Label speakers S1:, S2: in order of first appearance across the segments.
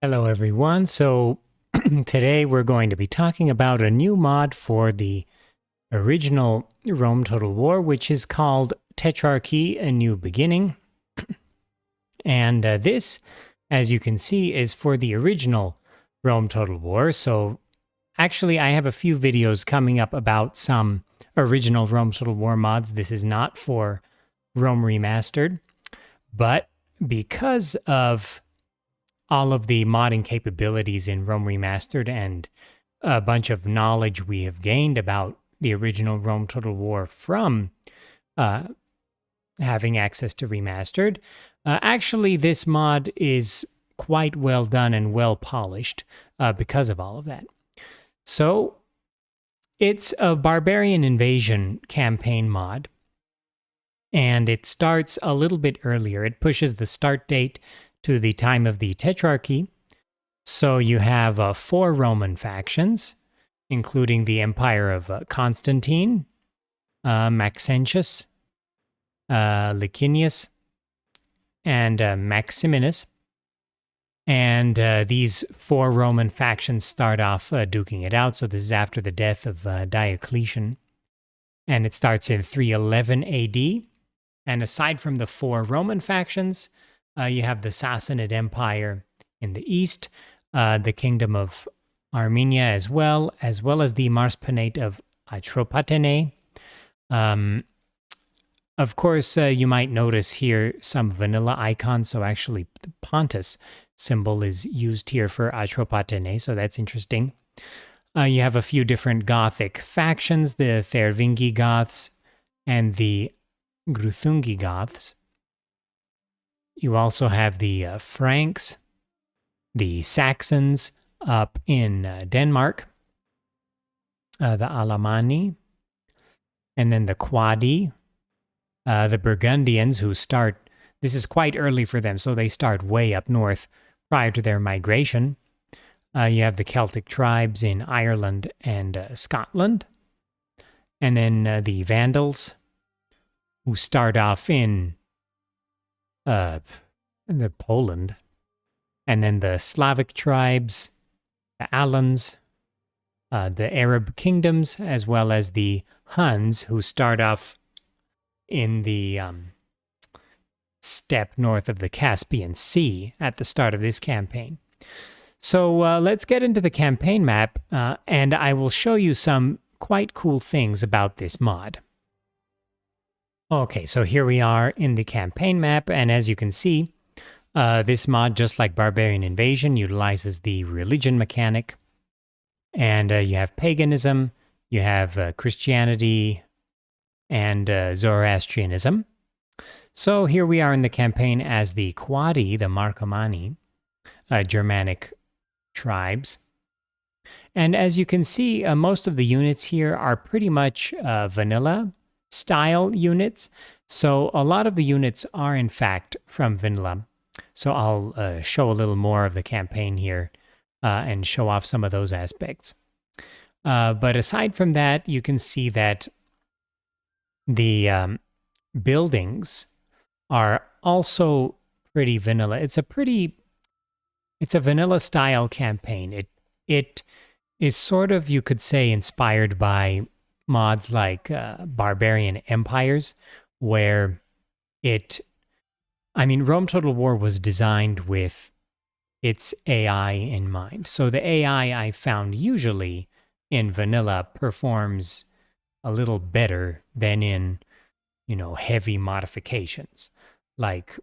S1: Hello, everyone. So today we're going to be talking about a new mod for the original Rome Total War, which is called Tetrarchy: A New Beginning. And this, as you can see, is for the original Rome Total War. So actually, I have a few videos coming up about some original Rome Total War mods. This is not for Rome Remastered, but because of all of the modding capabilities in Rome Remastered and a bunch of knowledge we have gained about the original Rome Total War from uh, having access to Remastered. Actually, this mod is quite well done and well polished because of all of that. So, it's a Barbarian Invasion campaign mod, and it starts a little bit earlier. It pushes the start date to the time of the Tetrarchy. So you have four Roman factions, including the Empire of Constantine, Maxentius, Licinius, and Maximinus. And these four Roman factions start off duking it out. So this is after the death of Diocletian. And it starts in 311 AD. And aside from the four Roman factions, you have the Sassanid Empire in the east, the Kingdom of Armenia as well as the Marspinate of Atropatene. Um, of course, you might notice here some vanilla icons. So actually, the Pontus symbol is used here for Atropatene, so that's interesting. You have a few different Gothic factions, the Thervingi Goths and the Gruthungi Goths. You also have the Franks, the Saxons up in Denmark, the Alemanni, and then the Quadi, the Burgundians who start, this is quite early for them, so they start way up north prior to their migration. You have the Celtic tribes in Ireland and Scotland, and then the Vandals who start off in the Poland, and then the Slavic tribes, the Alans, the Arab kingdoms, as well as the Huns, who start off in the steppe north of the Caspian Sea at the start of this campaign. So let's get into the campaign map, and I will show you some quite cool things about this mod. Okay, so here we are in the campaign map, and as you can see, this mod, just like Barbarian Invasion, utilizes the religion mechanic. And you have paganism, you have Christianity, and Zoroastrianism. So here we are in the campaign as the Quadi, the Marcomanni, Germanic tribes. And as you can see, most of the units here are pretty much vanilla style units. So a lot of the units are in fact from vanilla. So I'll show a little more of the campaign here and show off some of those aspects. But aside from that, you can see that the buildings are also pretty vanilla. It's a vanilla style campaign. It is sort of, you could say, inspired by mods like Barbarian Empires, where Rome Total War was designed with its AI in mind. So the AI I found usually in vanilla performs a little better than in, heavy modifications. Like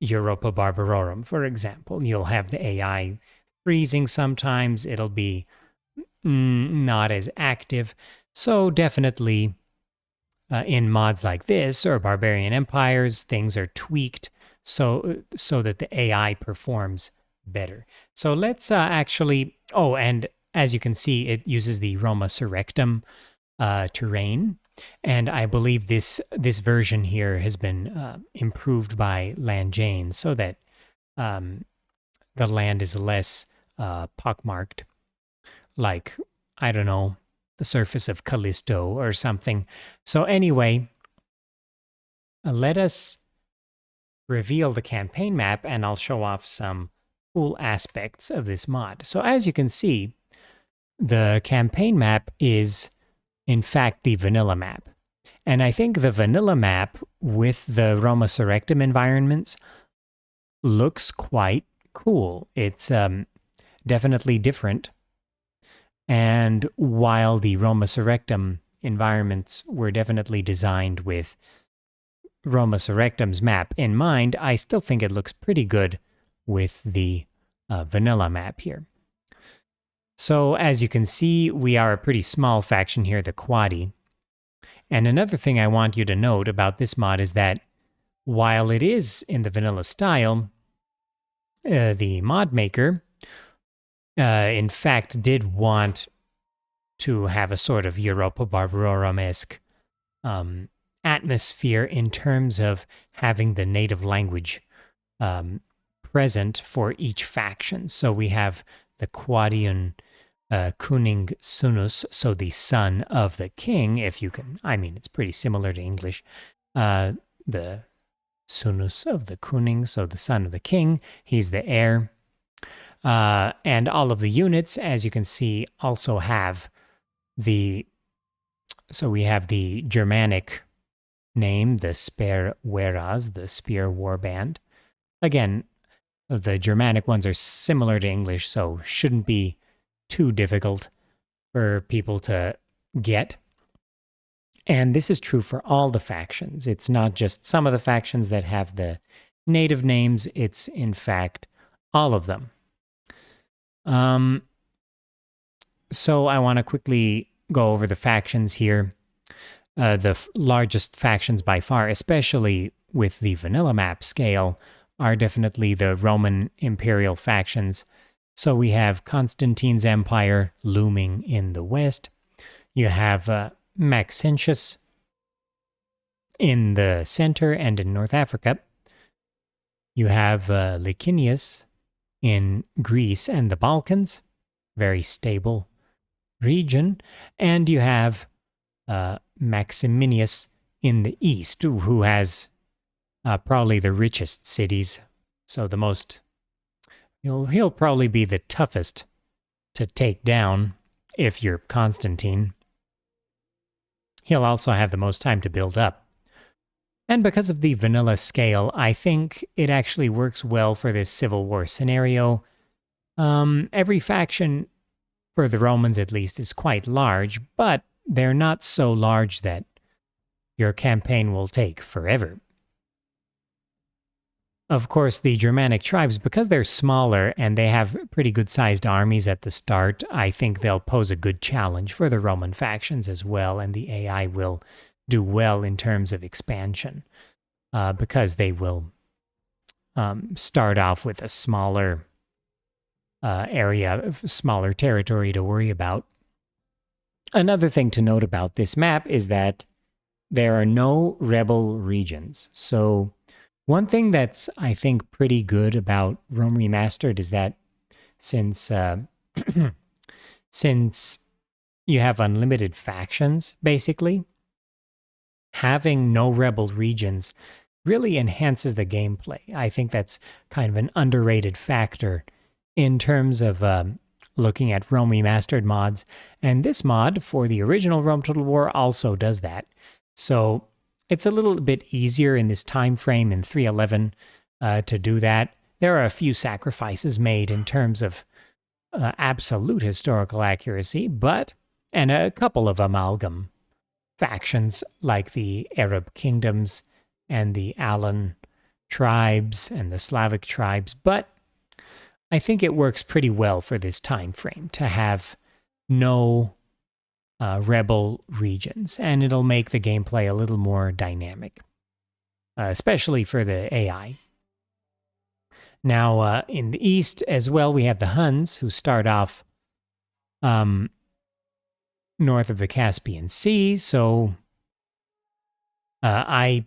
S1: Europa Barbarorum, for example. You'll have the AI freezing sometimes, it'll be not as active. So definitely in mods like this or Barbarian Empires, things are tweaked so that the AI performs better. So let's actually, oh, and as you can see, it uses the Roma Surrectum terrain. And I believe this version here has been improved by Landjane so that the land is less pockmarked, like, I don't know, the surface of Callisto or something. So anyway, let us reveal the campaign map and I'll show off some cool aspects of this mod. So as you can see, the campaign map is in fact the vanilla map. And I think the vanilla map with the Roma Surrectum environments looks quite cool. It's definitely different. And while the Roma Surrectum environments were definitely designed with Roma Surrectum's map in mind, I still think it looks pretty good with the vanilla map here. So as you can see, we are a pretty small faction here, the Quadi. And another thing I want you to note about this mod is that while it is in the vanilla style, the mod maker, in fact, did want to have a sort of Europa Barbarorum-esque atmosphere in terms of having the native language present for each faction. So we have the Quadian Kuning Sunus, so the son of the king, if you can, I mean, it's pretty similar to English. The Sunus of the Kuning, so the son of the king, he's the heir. And all of the units, as you can see, also have so we have the Germanic name, the Speerweras, the Spear Warband. Again, the Germanic ones are similar to English, so shouldn't be too difficult for people to get. And this is true for all the factions. It's not just some of the factions that have the native names, it's in fact all of them. So I want to quickly go over the factions here. The largest factions by far, especially with the vanilla map scale, are definitely the Roman imperial factions. So we have Constantine's empire looming in the west. You have Maxentius in the center and in North Africa. You have Licinius in Greece and the Balkans, very stable region. And you have Maximinius in the east, who has probably the richest cities. So the most, he'll probably be the toughest to take down if you're Constantine. He'll also have the most time to build up. And because of the vanilla scale, I think it actually works well for this civil war scenario. Every faction, for the Romans at least, is quite large, but they're not so large that your campaign will take forever. Of course, the Germanic tribes, because they're smaller and they have pretty good-sized armies at the start, I think they'll pose a good challenge for the Roman factions as well, and the AI will do well in terms of expansion, because they will start off with a smaller area, smaller territory to worry about. Another thing to note about this map is that there are no rebel regions. So one thing that's, I think, pretty good about Rome Remastered is that since since you have unlimited factions, basically, having no rebel regions really enhances the gameplay. I think that's kind of an underrated factor in terms of looking at Rome Remastered mods. And this mod for the original Rome Total War also does that. So it's a little bit easier in this time frame in 311 to do that. There are a few sacrifices made in terms of absolute historical accuracy, and a couple of amalgam factions like the Arab kingdoms and the Alan tribes and the Slavic tribes, but I think it works pretty well for this time frame to have no rebel regions, and it'll make the gameplay a little more dynamic, especially for the AI. Now, in the east as well, we have the Huns, who start off north of the Caspian Sea, so I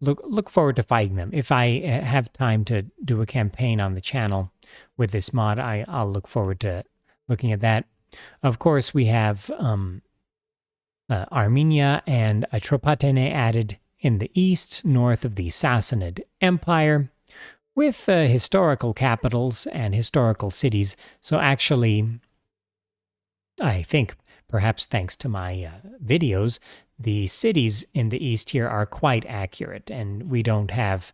S1: look forward to fighting them. If I have time to do a campaign on the channel with this mod, I'll look forward to looking at that. Of course, we have Armenia and Atropatene added in the east, north of the Sassanid Empire. with historical capitals and historical cities. So actually, I think perhaps thanks to my videos, the cities in the east here are quite accurate, and we don't have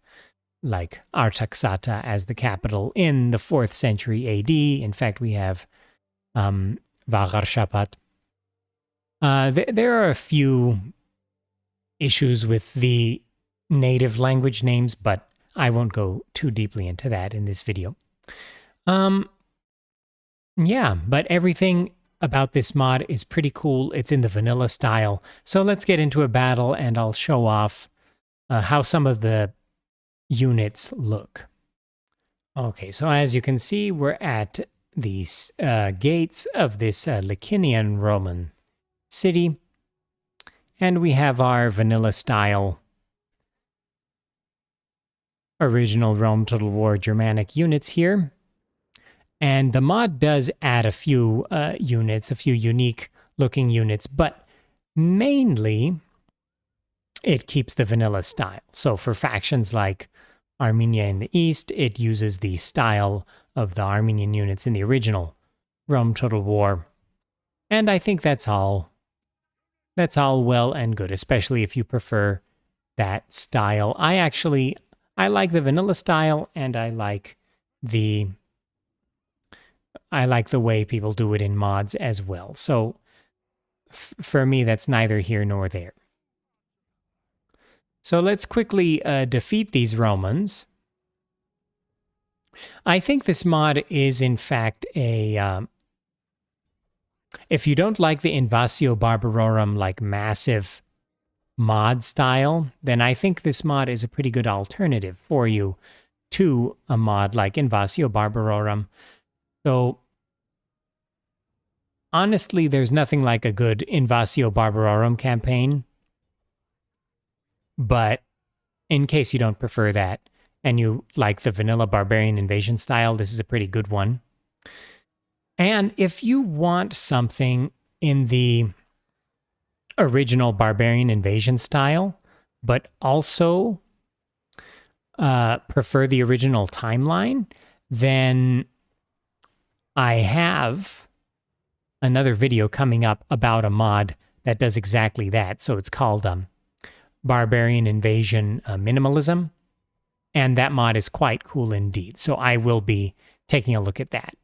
S1: like Artaxata as the capital in the 4th century AD. In fact, we have Vaharshapat. There are a few issues with the native language names, but I won't go too deeply into that in this video. Yeah, but everything about this mod is pretty cool. It's in the vanilla style. So let's get into a battle and I'll show off how some of the units look. Okay, so as you can see, we're at the gates of this Licinian Roman city. And we have our vanilla style original Rome Total War Germanic units here. And the mod does add a few units, a few unique looking units, but mainly it keeps the vanilla style. So for factions like Armenia in the East, it uses the style of the Armenian units in the original Rome Total War. And I think that's all well and good, especially if you prefer that style. I like the vanilla style, and I like the way people do it in mods as well. So for me, that's neither here nor there. So let's quickly defeat these Romans. I think this mod is in fact a... if you don't like the Invasio Barbarorum like massive mod style, then I think this mod is a pretty good alternative for you to a mod like Invasio Barbarorum. So honestly, there's nothing like a good Invasio Barbarorum campaign. But in case you don't prefer that and you like the vanilla Barbarian invasion style, this is a pretty good one. And if you want something in the original Barbarian invasion style, but also prefer the original timeline, then I have another video coming up about a mod that does exactly that. So it's called Barbarian Invasion Minimalism, and that mod is quite cool indeed. So I will be taking a look at that.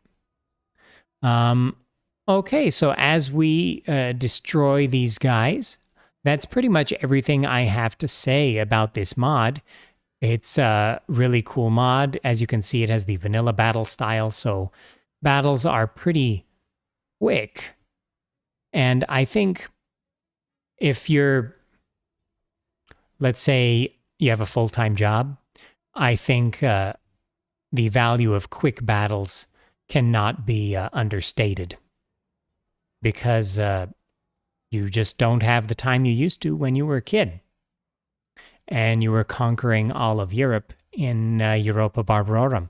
S1: Okay, so as we destroy these guys, that's pretty much everything I have to say about this mod. It's a really cool mod. As you can see, it has the vanilla battle style, so battles are pretty quick. And I think if you're, let's say you have a full-time job, I think the value of quick battles cannot be understated, because you just don't have the time you used to when you were a kid and you were conquering all of Europe in Europa Barbarorum.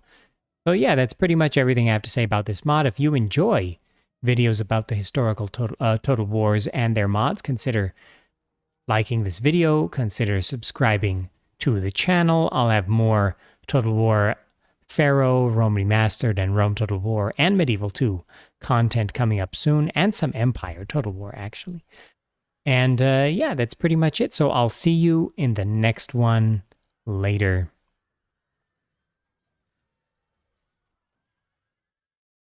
S1: So yeah, that's pretty much everything I have to say about this mod. If you enjoy videos about the historical Total Wars and their mods, consider liking this video, consider subscribing to the channel. I'll have more Total War Pharaoh, Rome Remastered, and Rome Total War, and Medieval 2 content coming up soon, and some Empire Total War, actually. And yeah, that's pretty much it. So I'll see you in the next one later.